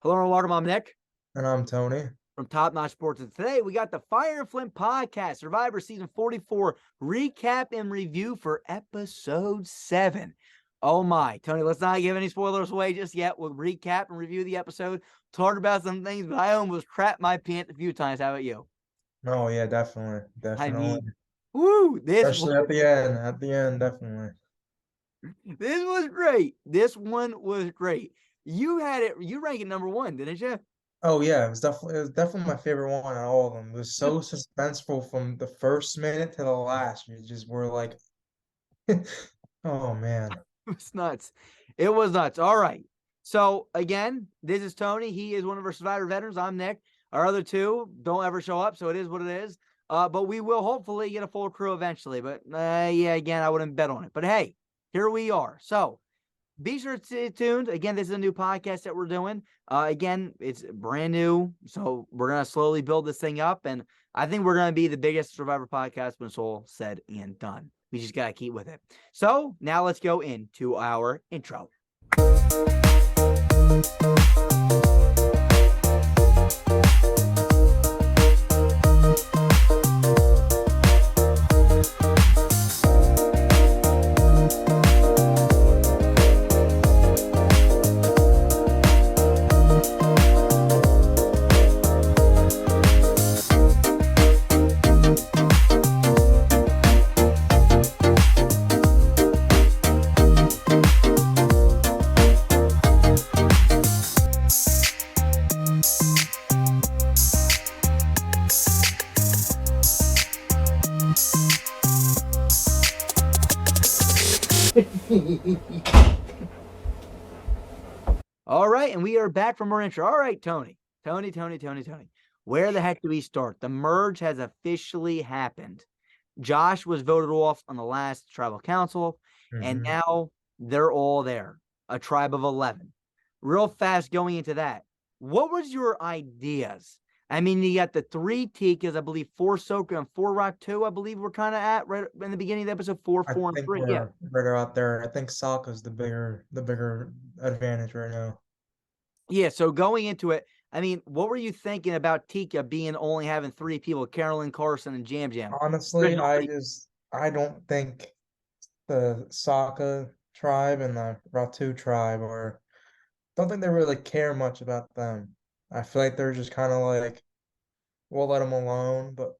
Hello and welcome. I'm Nick And I'm Tony. from Top Notch Sports. And today we got the Fire and Flint podcast, Survivor Season 44 recap and review for episode 7. Oh my, Tony, let's not give any spoilers away just yet. We'll recap and review the episode, talk about some things, but I almost crapped my pants a few times. How about you? Oh yeah, definitely, I definitely. mean, woo, Especially at the end. At the end, definitely. this was great. This one was great. You had it, you ranked it number 1, didn't you? Oh yeah, it was definitely my favorite one out of all of them. It was so suspenseful from the first minute to the last. You just were like, oh man. It was nuts. It was nuts. All right. So again, this is Tony. He is one of our Survivor veterans. I'm Nick. Our other two don't ever show up, so it is what it is. But we will hopefully get a full crew eventually. But yeah, again, I wouldn't bet on it. But hey, here we are. So be sure to stay tuned. Again, this is a new podcast that we're doing. Again, it's brand new, so we're gonna slowly build this thing up, and I think we're gonna be the biggest Survivor podcast when it's all said and done. We just gotta keep with it. So now let's go into our intro. All right, and we are back from our intro. All right, Tony. Where the heck do we start? The merge has officially happened. Josh was voted off on the last tribal council, and Hmm. now they're all there, a tribe of 11. Real fast going into that, what was your ideas? I mean, you got the 3 Tikas, I believe 4 Soka and 4 Rock 2, I believe we're kind of at right in the beginning of the episode 4, I 4, and think 3. Yeah. we're right out there. I think Sokka's the bigger advantage right now. Yeah, so going into it, I mean, what were you thinking about Tika being only having 3 people, Carolyn, Carson, and Jam Jam? Honestly, I don't think the Sokka tribe and the Ratu tribe are don't think they really care much about them. I feel like they're just kind of like, we'll let them alone, but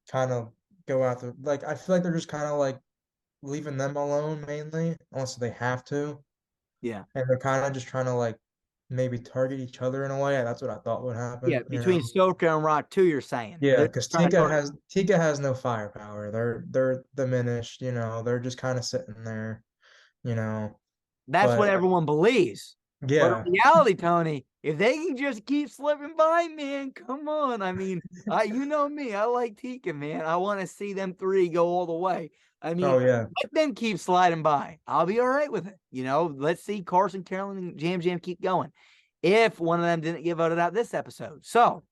kind of go after, like, I feel like they're just kind of like leaving them alone mainly, unless they have to. Yeah. And they're kind of just trying to like maybe target each other in a way. That's what I thought would Yeah, happen, between Soka and Rock 2, you're saying. Yeah, They're because trying to target. Tika has no firepower. They're diminished, they're just kind of sitting there, you know. That's what But everyone believes. But yeah, in reality, Tony, if they can just keep slipping by, man, come on. I mean, you know me. I like Tika, man. I want to see them 3 go all the way. I mean, oh yeah. let them keep sliding by. I'll be all right with it. Let's see Carson, Carolyn, and Jam Jam keep going. If one of them didn't get voted out this episode. So,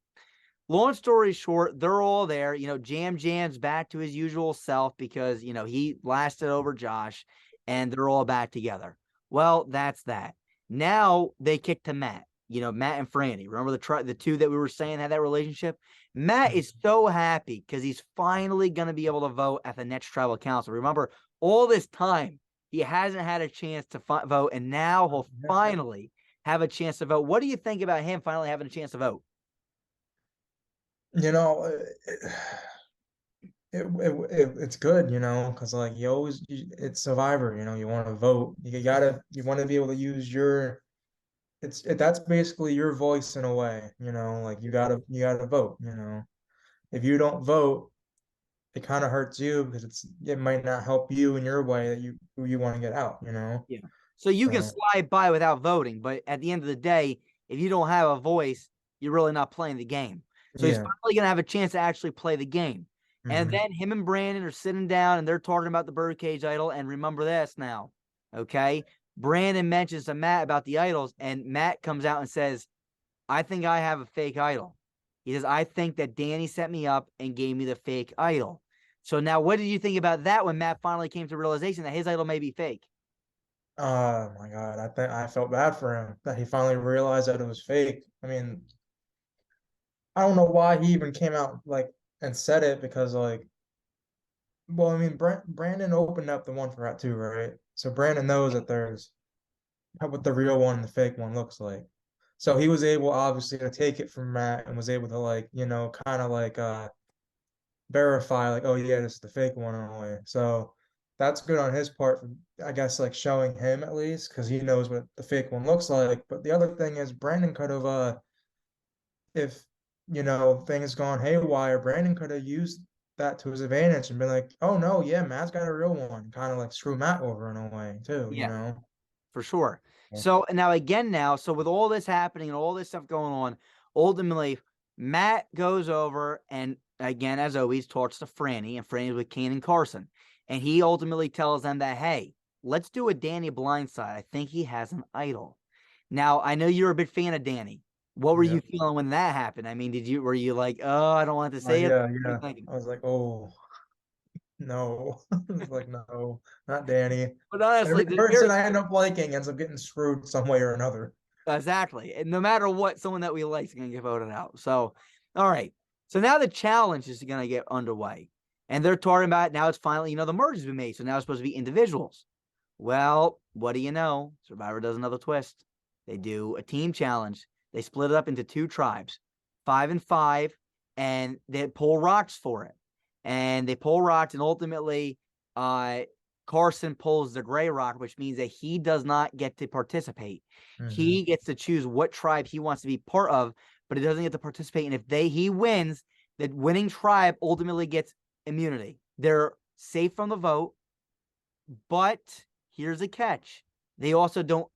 long story short, they're all there. Jam Jam's back to his usual self because, he lasted over Josh and they're all back together. Well, that's that. Now they kick to Matt, Matt and Franny. Remember the 2 that we were saying had that relationship? Matt is so happy because he's finally going to be able to vote at the next tribal council. Remember, all this time, he hasn't had a chance to vote, and now he'll finally have a chance to vote. What do you think about him finally having a chance to vote? You know, it's good, because like it's Survivor, you want to vote. You want to be able to use that's basically your voice in a way, like you gotta vote, If you don't vote, it kind of hurts you because it might not help you in your way that you want to get out. Yeah. So you can So slide by without voting, but at the end of the day, if you don't have a voice, you're really not playing the game. So he's yeah. finally going to have a chance to actually play the game. And Hmm. then him and Brandon are sitting down and they're talking about the birdcage idol. And remember this now, okay? Brandon mentions to Matt about the idols, and Matt comes out and says, I think I have a fake idol. He says, I think that Danny set me up and gave me the fake idol. So now what did you think about that when Matt finally came to realization that his idol may be fake? Oh my God, I think I felt bad for him that he finally realized that it was fake. I mean, I don't know why he even came out like and said it because like, well, I mean, Brandon opened up the one for that too, right? So Brandon knows that there's what the real one and the fake one looks like. So he was able obviously to take it from Matt and was able to like, kind of like verify like, oh yeah, this is the fake one in a way. So that's good on his part for, I guess, like showing him at least because he knows what the fake one looks like. But the other thing is Brandon could have if things gone haywire, Brandon could have used that to his advantage and been like, oh no, yeah, Matt's got a real one, kind of like screw Matt over in a way too, Yeah, for sure. So so with all this happening and all this stuff going on, ultimately Matt goes over and again, as always, talks to Franny, and Franny's with Kane and Carson. And he ultimately tells them that, hey, let's do a Danny blindside. I think he has an idol. Now, I know you're a big fan of Danny. What were you yeah. feeling when that happened? I mean, were you like, oh, I don't want to say it? Yeah, What are you yeah. thinking? I was like, oh no. I was like, no, not Danny. But Every honestly, person I end up liking ends up getting screwed some way or another. exactly. And no matter what, someone that we like is going to get voted out. So, all right. So now the challenge is going to get underway. And they're talking about now it's finally, the merge has been made. So now it's supposed to be individuals. Well, what do you know? Survivor does another twist. They do a team challenge. They split it up into two tribes, 5 and 5, and they pull rocks for it. And they pull rocks, and ultimately, Carson pulls the gray rock, which means that he does not get to participate. Mm-hmm. He gets to choose what tribe he wants to be part of, but he doesn't get to participate. And if he wins, the winning tribe ultimately gets immunity. They're safe from the vote, but here's a catch. They also don't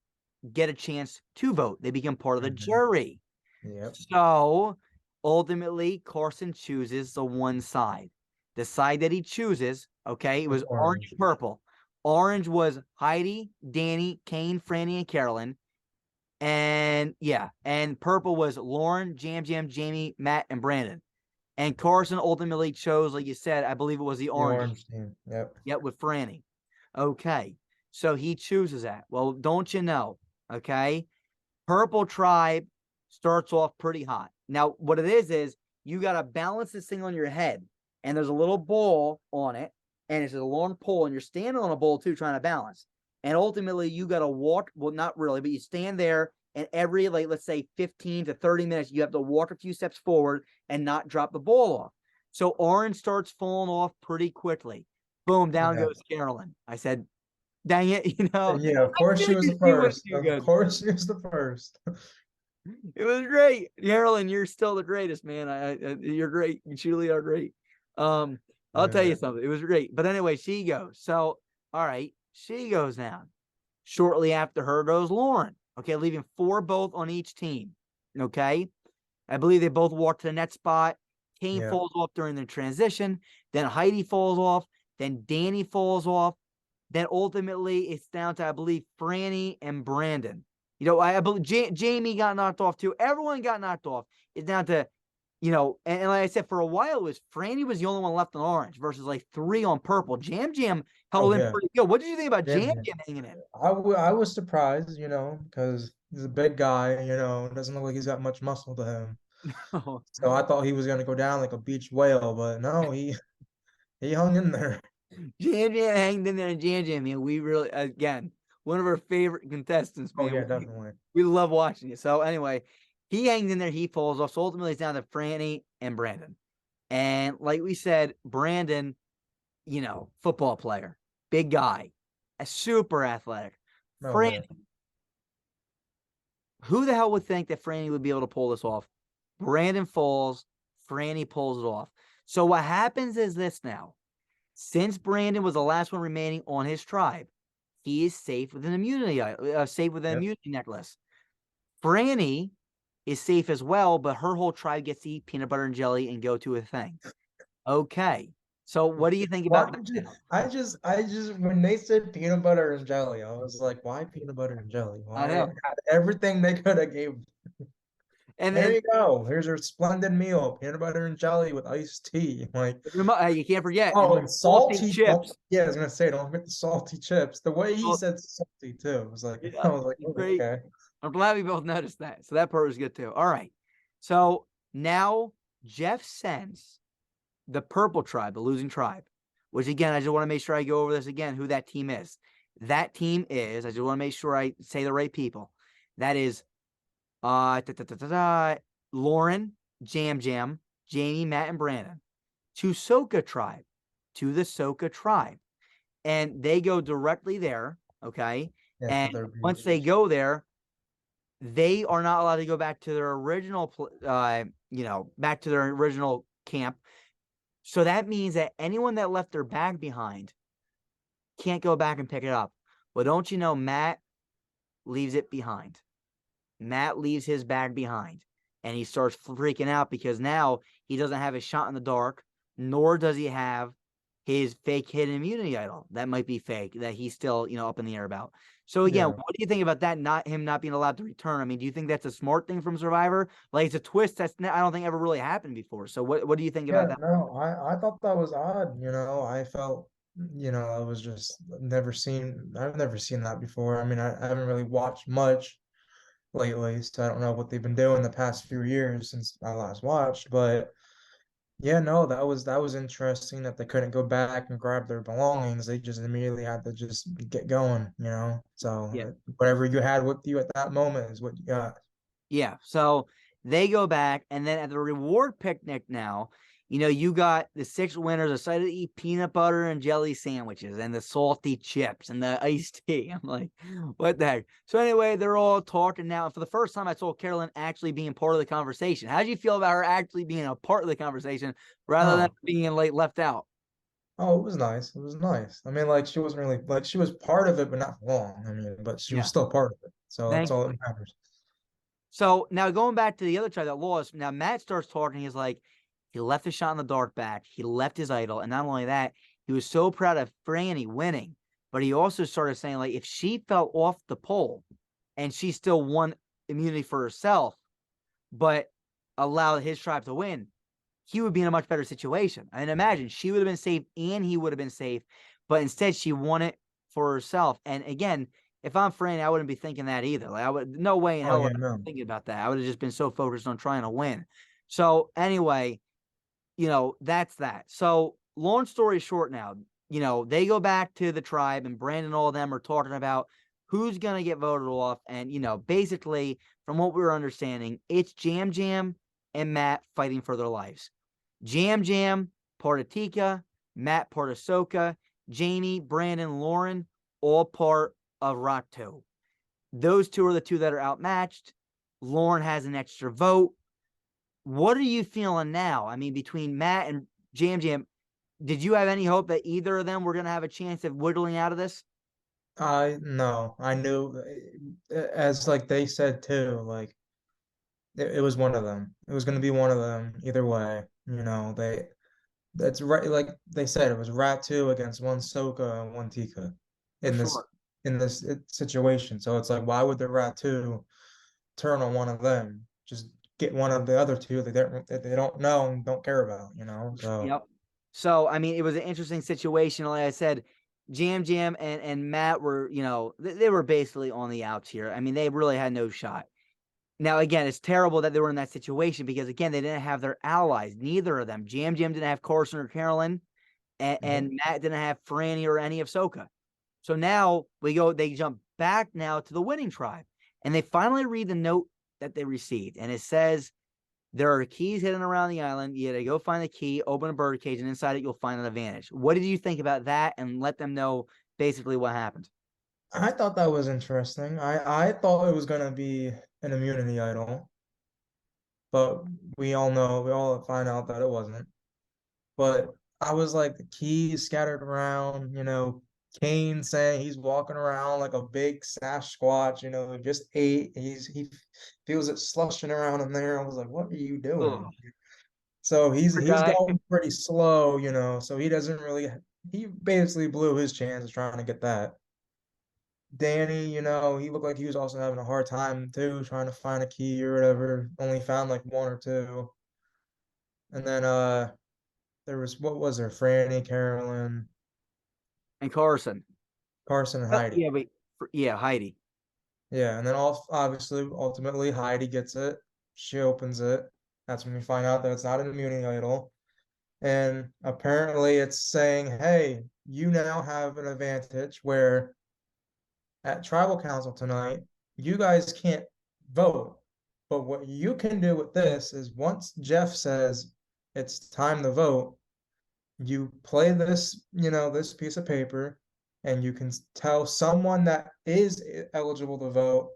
get a chance to vote. They become part of the Mm-hmm. jury. Yep. So ultimately, Carson chooses the one side. The side that he chooses, okay, it Was was orange orange. and purple. Orange was Heidi, Danny, Kane, Franny, and Carolyn. And yeah, and purple was Lauren, Jam Jam, Jamie, Matt, and Brandon. And Carson ultimately chose, like you said, I believe it was the The orange. orange team. Yep. Yep, with Franny. Okay. So he chooses that. Well, don't you know? Okay. Purple Tribe starts off pretty hot. Now, what it is you got to balance this thing on your head, and there's a little ball on it, and it's a long pole, and you're standing on a bowl too, trying to balance. And ultimately, you got to walk. Well, not really, but you stand there, and every, like, let's say 15 to 30 minutes, you have to walk a few steps forward and not drop the ball off. So Orange starts falling off pretty quickly. Boom, down Yeah. goes Carolyn. I said, dang it, And yeah, of I course she knew was the she wouldn't first. do Of good. course she was the first. It was great. Carolyn, you're still the greatest, man. You're great. You truly are great. I'll tell you Yeah. something. It was great. But anyway, she goes. So, all right, she goes down. Shortly after her goes Lauren. Okay, leaving 4 both on each team. Okay. I believe they both walk to the net spot. Kane Yeah. falls off during the transition. Then Heidi falls off. Then Danny falls off. Then ultimately it's down to, I believe, Franny and Brandon. I believe Jamie got knocked off too. Everyone got knocked off. It's down to, and like I said, for a while it was Franny was the only one left on orange versus like 3 on purple. Jam Jam Oh held in yeah. pretty good. What did you think about Yeah. Jam Yeah. Jam hanging in? I was surprised, because he's a big guy, doesn't look like he's got much muscle to him. So I thought he was gonna go down like a beach whale, but no, he hung in there. Jam Jam hanged in there, and Jam Jam, man, we really, again, one of our favorite contestants, Oh man. yeah, We, definitely. we love watching it. So anyway, he hangs in there, he falls off. So ultimately it's down to Franny and Brandon. And like we said, Brandon, football player, big guy, a super athletic. Oh Franny, yeah. who the hell would think that Franny would be able to pull this off? Brandon falls, Franny pulls it off. So what happens is this now. Since Brandon was the last one remaining on his tribe, he is safe with an Yep. immunity necklace. Franny is safe as well, but her whole tribe gets to eat peanut butter and jelly and go to a thing. Okay. So what do you think Why about that would you now? I just when they said peanut butter and jelly, I was like, why peanut butter and jelly? I Why know. had everything they could have gave And There then you go. Here's your splendid meal: peanut butter and jelly with iced tea. Like, you can't forget, and oh, the and salty salty. Don't, chips. yeah, I was gonna say, don't forget the salty chips. The way he Well, said salty too, it was like, I yeah, was like, oh, great. okay. I'm glad we both noticed that. So that part was good too. All right. So now Jeff sends the purple tribe, the losing tribe, which again, I just want to make sure I go over this again, who that team is. That team is, I just want to make sure I say the right people. That is Lauren, Jam Jam, Jamie, Matt, and Brandon to Soka tribe, to the Soka tribe. And they go directly there. Okay. Yeah, to And their once they beach. go there, they are not allowed to go back to their original, back to their original camp. So that means that anyone that left their bag behind can't go back and pick it up. Well, don't you know, Matt leaves it behind. Matt leaves his bag behind and he starts freaking out because now he doesn't have his shot in the dark, nor does he have his fake hidden immunity idol. That might be fake, that he's still, up in the air about. So again, Yeah. what do you think about that? Not him not being allowed to return. I mean, do you think that's a smart thing from Survivor? Like it's a twist that's I don't think ever really happened before. So what do you think about Yeah, that? no, I thought that was odd, I felt, I was just I've never seen that before. I mean, I haven't really watched much lately, so I don't know what they've been doing the past few years since I last watched, but yeah, no, that was interesting that they couldn't go back and grab their belongings. They just immediately had to just get going. So Yeah. whatever you had with you at that moment is what you got. Yeah. So they go back, and then at the reward picnic now, you got the 6 winners decided to eat peanut butter and jelly sandwiches and the salty chips and the iced tea. I'm like, what the heck? So anyway, they're all talking now. And for the first time, I saw Carolyn actually being part of the conversation. How did you feel about her actually being a part of the conversation rather than Oh, being left out? oh, it was nice. It was nice. I mean, like she wasn't really like she was part of it, but not for long. I mean, but she was Yeah. still part of it. So that's all Thankfully. that matters. So now going back to the other tribe that lost, now Matt starts talking. He's like, he left his shot in the dark back. He left his idol. And not only that, he was so proud of Franny winning. But he also started saying, like, if she fell off the pole and she still won immunity for herself, but allowed his tribe to win, he would be in a much better situation. I mean, imagine she would have been safe and he would have been safe, but instead she won it for herself. And again, if I'm Franny, I wouldn't be thinking that either. Like I would, no way in Oh hell yeah, would I no. be thinking about that. I would have just been so focused on trying to win. So anyway, that's that. So long story short now, they go back to the tribe and Brandon and all of them are talking about who's going to get voted off. And, basically from what we were understanding, it's Jam Jam and Matt fighting for their lives. Jam Jam, part of Tika, Matt, part of Soka, Jamie, Brandon, Lauren, all part of Rock 2. Those two are the two that are outmatched. Lauren has an extra vote. What are you feeling now? I mean, between Matt and Jam Jam, did you have any hope that either of them were going to have a chance of whittling out of this? I no, I knew as like they said too, like it was one of them. It was gonna be one of them either way. That's right. Like they said, it was Rat 2 against one Soka and one Tika For in this sure. in this situation. So it's like, why would the Rat 2 turn on one of them? Just get one of the other two that they don't know and don't care about. So Yep. So, I mean, it was an interesting situation. Like I said, Jam Jam and Matt were, they were basically on the outs here. I mean, they really had no shot. Now, again, it's terrible that they were in that situation because, again, they didn't have their allies. Neither of them. Jam Jam didn't have Carson or Carolyn, and nope. Matt didn't have Franny or any of Soka. So now they jump back now to the winning tribe, and they finally read the note that they received. And it says, there are keys hidden around the island. You got to go find the key, open a bird cage, and inside it, you'll find an advantage. What did you think about that? And let them know basically what happened. I thought that was interesting. I thought it was gonna be an immunity idol, but we all find out that it wasn't. But I was like, the keys scattered around. Kane saying he's walking around like a big Sasquatch, he just ate. He feels it slushing around in there. I was like, what are you Oh, doing? So he's poor he's guy. going pretty slow, so he doesn't really he basically blew his chance of trying to get that. Danny, he looked like he was also having a hard time too, trying to find a key or whatever. Only found like one or two. And then there was what was there? Franny, Carolyn, And Carson. Carson, and Heidi. Yeah, wait. Yeah, Heidi. Yeah, and then obviously ultimately Heidi gets it. She opens it. That's when we find out that it's not an immunity idol. And apparently it's saying, hey, you now have an advantage where at tribal council tonight, you guys can't vote. But what you can do with this is once Jeff says it's time to vote, you play this, this piece of paper, and you can tell someone that is eligible to vote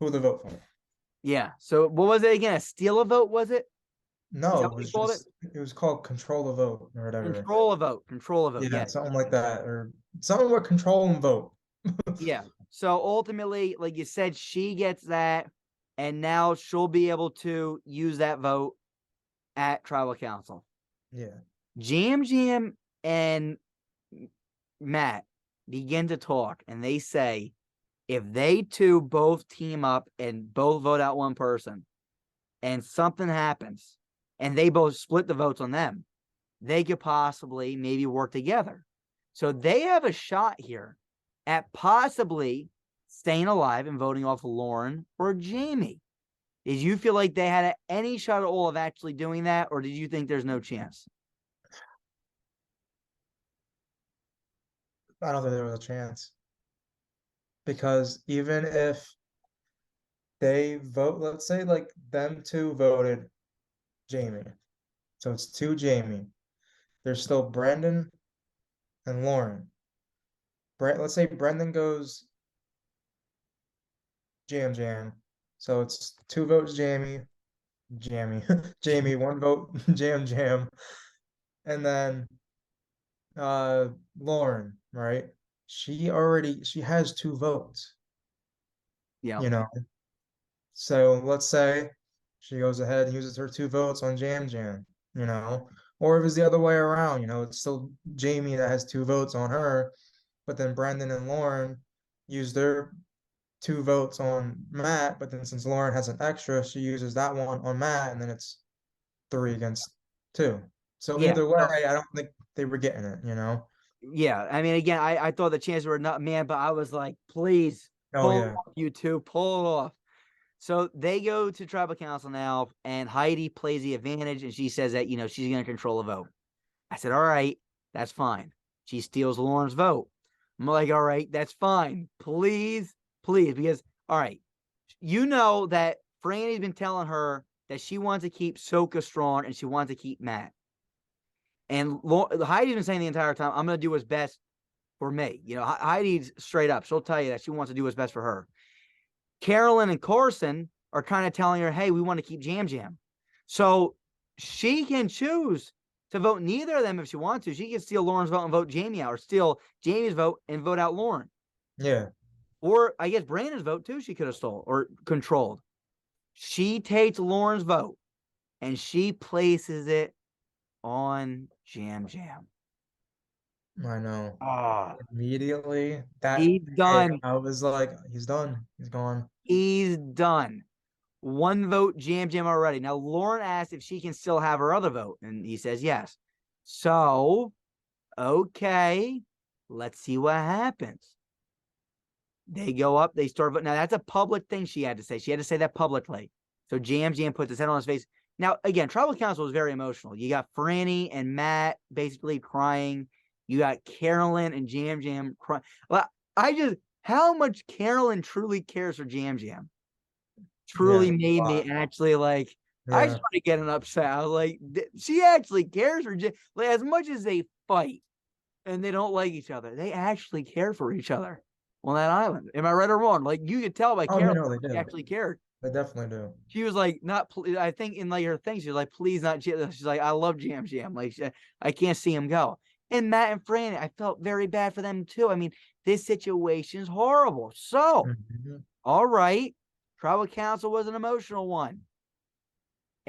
who to vote for. Yeah. So what was it again? A steal a vote, was it? Is No, that it what you was called it? just it was called control the vote or whatever. Control a vote. Control a vote. Yeah, Yeah. something like that, or something with control and vote. Yeah. So ultimately, like you said, she gets that, and now she'll be able to use that vote at tribal council. Yeah. Jam Jam and Matt begin to talk, and they say if they two both team up and both vote out one person, and something happens, and they both split the votes on them, they could possibly maybe work together. So they have a shot here at possibly staying alive and voting off Lauren or Jamie. Did you feel like they had any shot at all of actually doing that, or did you think there's no chance? I don't think there was a chance because even if they vote, let's say like them two voted Jamie, so it's two Jamie. There's still Brandon and Lauren. Let's say Brendan goes Jam Jam, so it's two votes Jamie, Jamie, one vote Jam Jam, and then Lauren, right? She has two votes, Yeah. you know. So let's say she goes ahead and uses her two votes on Jam Jam, or if it's the other way around, it's still Jamie that has two votes on her, but then Brandon and Lauren use their two votes on Matt, but then since Lauren has an extra, she uses that one on Matt, and then it's three against two. So Yeah. either So, way, I don't think they were getting it. yeah. I mean, again, I thought the chances were not, man, but I was like, please Oh pull it yeah, off, you two, pull it off. So they go to tribal council now, and Heidi plays the advantage, and she says that, she's going to control the vote. I said, all right, that's fine. She steals Lauren's vote. I'm like, all right, that's fine. Please, please, because, all right, you know that Franny's been telling her that she wants to keep Soka strong and she wants to keep Matt. And Heidi's been saying the entire time, I'm going to do what's best for me. Heidi's straight up. She'll tell you that she wants to do what's best for her. Carolyn and Carson are kind of telling her, hey, we want to keep Jam Jam. So she can choose to vote neither of them if she wants to. She can steal Lauren's vote and vote Jamie out, or steal Jamie's vote and vote out Lauren. yeah. Or I guess Brandon's vote too, she could have stole or controlled. She takes Lauren's vote and she places it on Jam Jam. I know. Ah, Immediately that he's day, done. I was like, he's done. He's gone. He's done. One vote Jam Jam already. Now, Lauren asked if she can still have her other vote, and he says yes. So, okay, let's see what happens. They go up, they start voting. Now, that's a public thing she had to say. She had to say that publicly. So, Jam Jam puts his head on his face. Now, again, tribal council was very emotional. You got Franny and Matt basically crying. You got Carolyn and Jam Jam crying. Well, how much Carolyn truly cares for Jam Jam Yeah, truly made me actually like, I yeah. started getting upset. I was like, she actually cares for like, as much as they fight and they don't like each other, they actually care for each other on that island. Am I right or wrong? Like, you could tell by Oh, you Carol, know they she do. actually cared. They definitely do. She was like, not, I think in like her thing, she was like, please not, she's like, I love Jam Jam. Like, I can't see him go. And Matt and Fran, I felt very bad for them too. I mean, this situation is horrible. So, Mhm. all right, tribal council was an emotional one.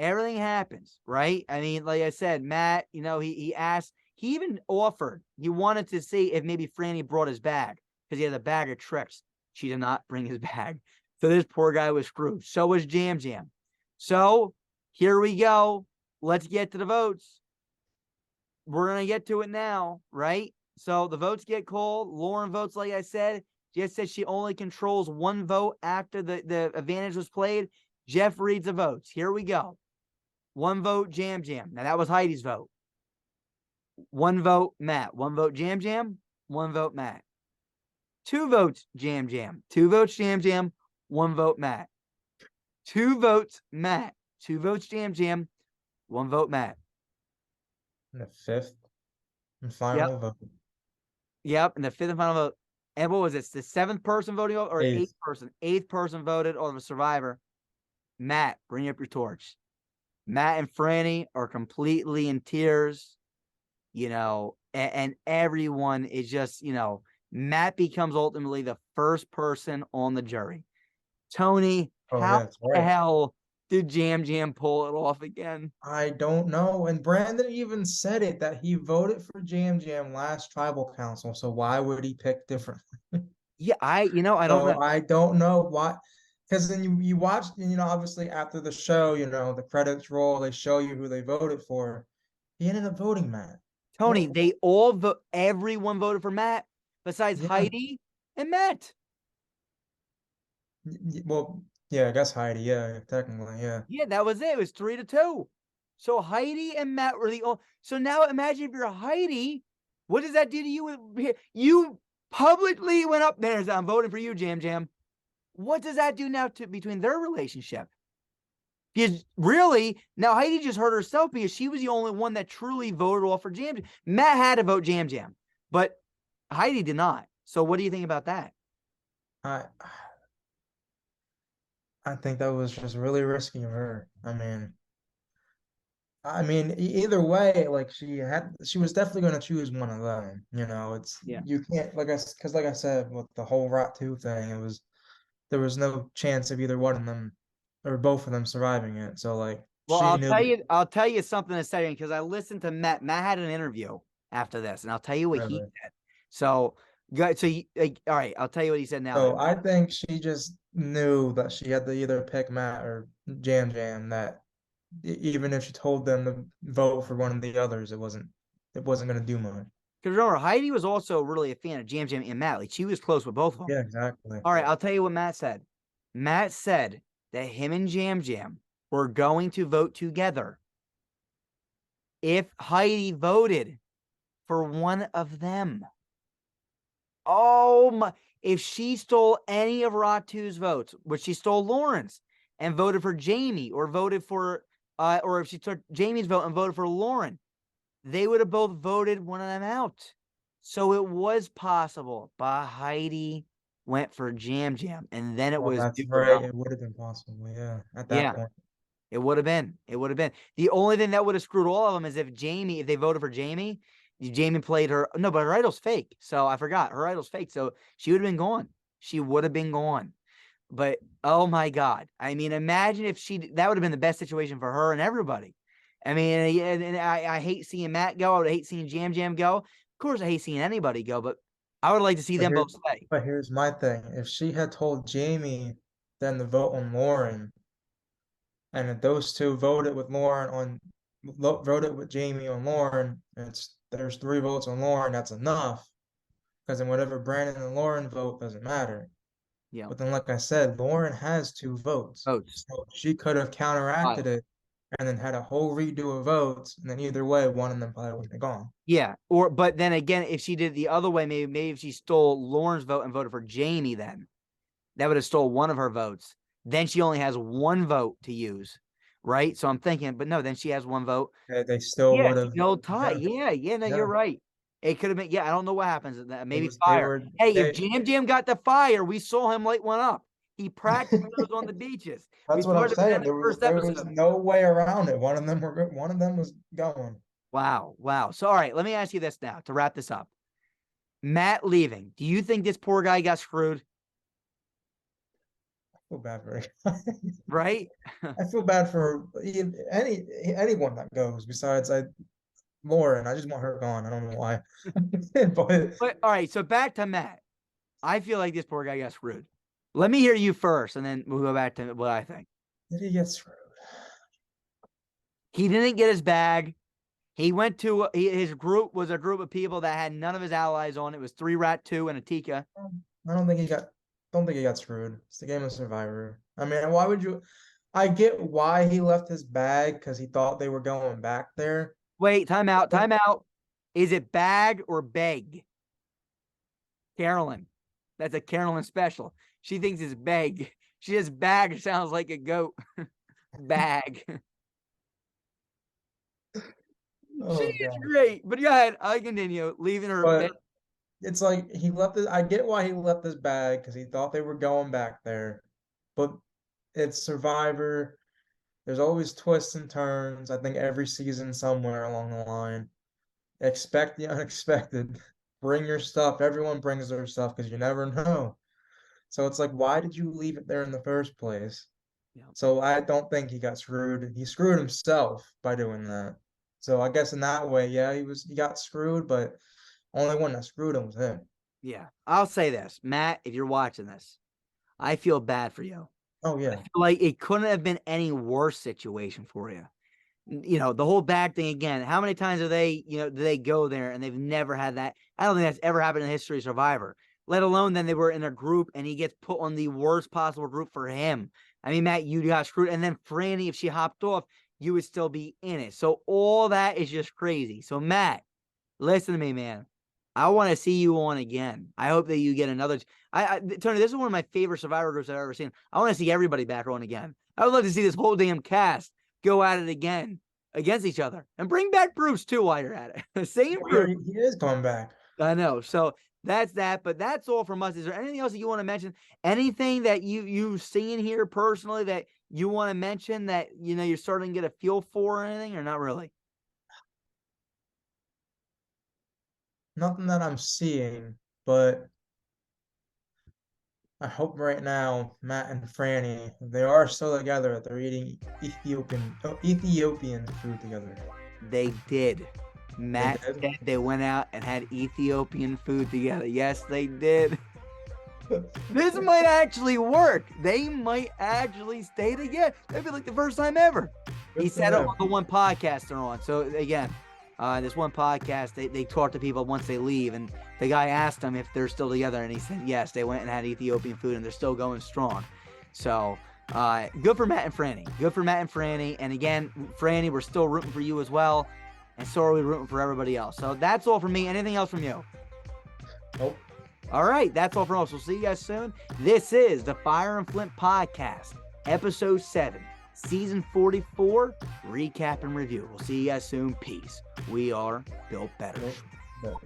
Everything happens, right? I mean, like I said, Matt, he asked, he even offered, he wanted to see if maybe Franny brought his bag. because he has a bag of tricks. She did not bring his bag. So this poor guy was screwed. So was Jam Jam. So here we go. Let's get to the votes. We're going to get to it now, right? So the votes get called. Lauren votes, like I said. Jess says she only controls one vote after the advantage was played. Jeff reads the votes. Here we go. One vote, Jam Jam. Now that was Heidi's vote. One vote, Matt. One vote, Jam Jam. One vote, Matt. Two votes, Jam Jam. Two votes, Jam Jam. One vote, Matt. Two votes, Matt. Two votes, Jam Jam. One vote, Matt. And the fifth and Yep. final vote. Yep. And the fifth and final vote. And what was this? The seventh person voting or Eighth. eighth person? Eighth person voted on the survivor. Matt, bring up your torch. Matt and Franny are completely in tears, and everyone is just, Matt becomes ultimately the first person on the jury. Tony, Oh, how yeah, that's the right. hell did Jam Jam pull it off again? I don't know. And Brandon even said it that he voted for Jam Jam last tribal council. So why would he pick different? Yeah, I don't know. So I don't know why. Because then you watch, obviously after the show, the credits roll, they show you who they voted for. He ended up voting Matt. Tony, Well, they everyone voted for Matt besides yeah. Heidi and Matt. Well, yeah, I guess Heidi. Yeah, technically, yeah. Yeah, that was it. It was 3-2. So Heidi and Matt were the only. So now imagine if you're Heidi, what does that do to you? You publicly went up there and said, "I'm voting for you, Jam Jam." What does that do now to between their relationship? Because really, now Heidi just hurt herself because she was the only one that truly voted off for Jam Jam. Matt had to vote Jam Jam, but Heidi did not. So what do you think about that? I I think that was just really risky of her. I mean, either way, like she was definitely going to choose one of them. It's Yeah. you can't because like I said with the whole Rot 2 thing, there was no chance of either one of them or both of them surviving it. So like Well, she knew. I'll tell you something in a second because I listened to Matt. Matt had an interview after this, and I'll tell you what he Really. said. So, all right, I'll tell you what he said now. So Then, I think she just knew that she had to either pick Matt or Jam Jam. That even if she told them to vote for one of the others, it wasn't going to do much. because remember, Heidi was also really a fan of Jam Jam and Matt. Like she was close with both of them. Yeah, exactly. All right, I'll tell you what Matt said. Matt said that him and Jam Jam were going to vote together if Heidi voted for one of them. Oh my! If she stole any of Ratu's votes, which she stole Lauren's and voted for Jamie, or voted for, or if she took Jamie's vote and voted for Lauren, they would have both voted one of them out. So it was possible, but Heidi went for Jam Jam, and then it Well, was that's do or right. die. It would have been possible. Yeah, at that Yeah, point. it would have been. It would have been. The only thing that would have screwed all of them is if they voted for Jamie, Jamie played her. No, but her idol's fake. So I forgot. Her idol's fake. So she would have been gone. She would have been gone. But oh my God. I mean, imagine if that would have been the best situation for her and everybody. I mean, and I hate seeing Matt go. I would hate seeing Jam Jam go. Of course, I hate seeing anybody go, but I would like to see But them here, both stay. but here's my thing. If she had told Jamie then to vote on Lauren, and if those two voted with voted with Jamie on Lauren, there's 3 votes on Lauren, that's enough. Because then whatever Brandon and Lauren vote doesn't matter. Yeah. But then, like I said, Lauren has 2 votes. Votes. So she could have counteracted it and then had a whole redo of votes. And then either way, one of them probably would have gone. Yeah, but then again, if she did the other way, maybe if she stole Lauren's vote and voted for Jamie, then that would have stole one of her votes. Then she only has one vote to use, right? So I'm thinking, but no, then she has one vote. They still Yeah, would have. no tie. Yeah, Yeah. No, you're yeah. right. It could have been. Yeah, I don't know what happens. It Maybe was. They fire. were. Hey, if They. Jam Jam got the fire, we saw him light one up. He practiced those on the beaches. We That's what saw I'm it in saying. the There was first there was episode. no way around it. One of them was going. Wow. So, all right, let me ask you this now to wrap this up. Matt leaving. Do you think this poor guy got screwed? I feel bad for it. Right? I feel bad for anyone that goes besides Lauren. I just want her gone. I don't know why. But But all right, so back to Matt. I feel like this poor guy got screwed. Let me hear you first, and then we'll go back to what I think. Did he get screwed? He didn't get his bag. He went to his group was a group of people that had none of his allies on. It was 3 Rat 2 and a Tika. I don't think he got. Don't think he got screwed. It's the game of Survivor. I mean, why would you? I get why he left his bag because he thought they were going back there. Wait, time out. Is it bag or beg? Carolyn. That's a Carolyn special. She thinks it's beg. She says bag sounds like a goat. Bag. Oh, She is God. great. But go ahead. I continue. Leaving her. But it's like he left it. I get why he left his bag because he thought they were going back there. But it's Survivor. There's always twists and turns. I think every season somewhere along the line. Expect the unexpected. Bring your stuff. Everyone brings their stuff because you never know. So it's like, why did you leave it there in the first place? Yeah. So I don't think he got screwed. He screwed himself by doing that. So I guess in that way, yeah, he got screwed, but only one that screwed him was him. Yeah. I'll say this. Matt, if you're watching this, I feel bad for you. Oh I yeah. feel like it couldn't have been any worse situation for you. You know, the whole bag thing again. How many times do they go there and they've never had that? I don't think that's ever happened in the history of Survivor, let alone then they were in a group and he gets put on the worst possible group for him. I mean, Matt, you got screwed. And then Franny, if she hopped off, you would still be in it. So all that is just crazy. So Matt, listen to me, man. I want to see you on again. I hope that you get another. Tony, this is one of my favorite Survivor groups I've ever seen. I want to see everybody back on again. I would love to see this whole damn cast go at it again against each other and bring back Bruce too while you're at it. Same Bruce. He is coming back. I know. So that's that. But that's all from us. Is there anything else that you want to mention? Anything that you've seen here personally that you want to mention that you're starting to get a feel for or anything, or not really? Nothing that I'm seeing, but I hope right now Matt and Franny, they are still together. They're eating Ethiopian food together. They did. Matt did? said they went out and had Ethiopian food together. Yes, they did. This might actually work. They might actually stay together. That'd be like the first time ever. He said it on the one podcast they're on. So again, this one podcast, they talk to people once they leave, and the guy asked them if they're still together, and he said yes, they went and had Ethiopian food, and they're still going strong. So good for Matt and Franny. Good for Matt and Franny. And again, Franny, we're still rooting for you as well, and so are we rooting for everybody else. So that's all from me. Anything else from you? Nope. All right, that's all from us. We'll see you guys soon. This is the Fire and Flint Podcast, Episode 7, Season 44, Recap and Review. We'll see you guys soon. Peace. We are built better. Nope.